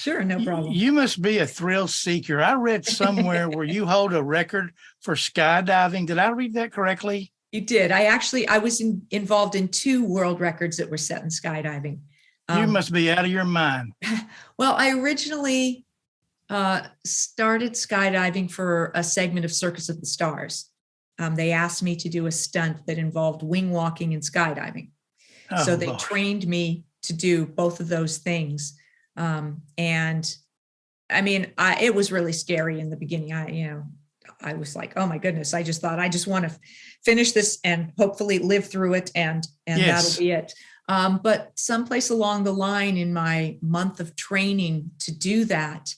Sure, no problem. You must be a thrill seeker. I read somewhere where you hold a record for skydiving. Did I read that correctly? You did. I was involved in 2 world records that were set in skydiving. You must be out of your mind. Well, I originally started skydiving for a segment of Circus of the Stars. They asked me to do a stunt that involved wing walking and skydiving. Oh, so they Lord. trained me to do both of those things. And I mean, it was really scary in the beginning. I was like, oh my goodness, I just thought I just want to finish this and hopefully live through it. And Yes. that'll be it. But someplace along the line in my month of training to do that,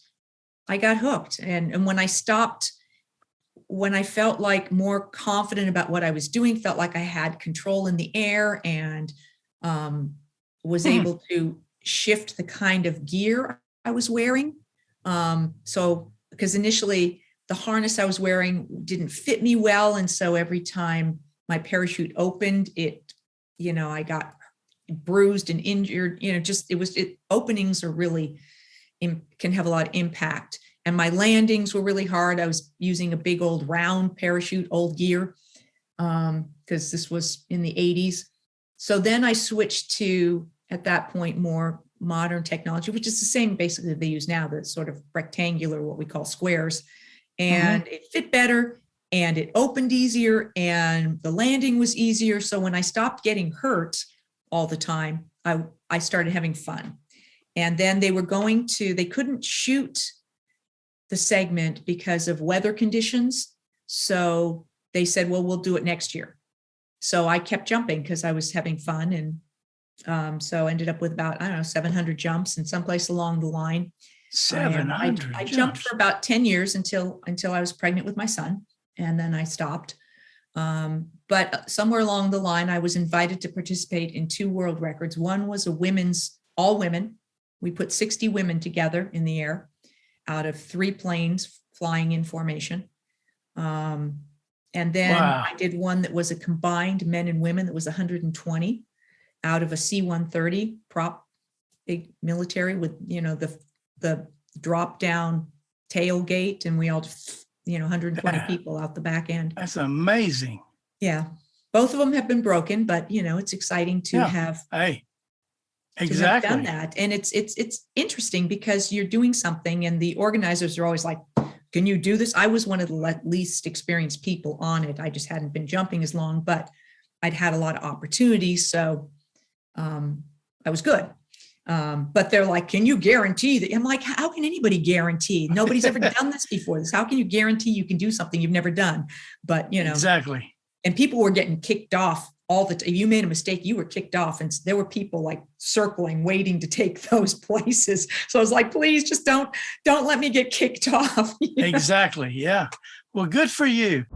I got hooked. And when I stopped, when I felt like more confident about what I was doing, felt like I had control in the air and was able to shift the kind of gear I was wearing. So, because initially the harness I was wearing didn't fit me well. And so every time my parachute opened, I got bruised and injured, openings are really, can have a lot of impact. And my landings were really hard. I was using a big old round parachute, old gear, because this was in the 80s. So then I switched to, at that point, more modern technology, which is the same basically they use now, the sort of rectangular, what we call squares. And it fit better and it opened easier and the landing was easier. So when I stopped getting hurt all the time, I started having fun. And then they couldn't shoot the segment because of weather conditions. So they said, well, we'll do it next year. So I kept jumping because I was having fun. And so I ended up with about, 700 jumps, and someplace along the line. 700 I jumped for about 10 years until I was pregnant with my son. And then I stopped. But somewhere along the line, I was invited to participate in 2 world records. One was all women. We put 60 women together in the air out of 3 planes flying in formation. And then I did one that was a combined men and women that was 120 out of a C-130 prop, big military with, the drop down tailgate, and we all, 120 people out the back end. That's amazing. Yeah. Both of them have been broken, but it's exciting to have exactly done that. And it's interesting because you're doing something and the organizers are always like, can you do this? I was one of the least experienced people on it. I just hadn't been jumping as long, but I'd had a lot of opportunities. So I was good. But they're like, can you guarantee that? I'm like, how can anybody guarantee? Nobody's ever done this before. How can you guarantee you can do something you've never done? But, exactly. And people were getting kicked off all the time. If you made a mistake, you were kicked off. And there were people like circling, waiting to take those places. So I was like, please just don't let me get kicked off. Exactly. Yeah. Well, good for you.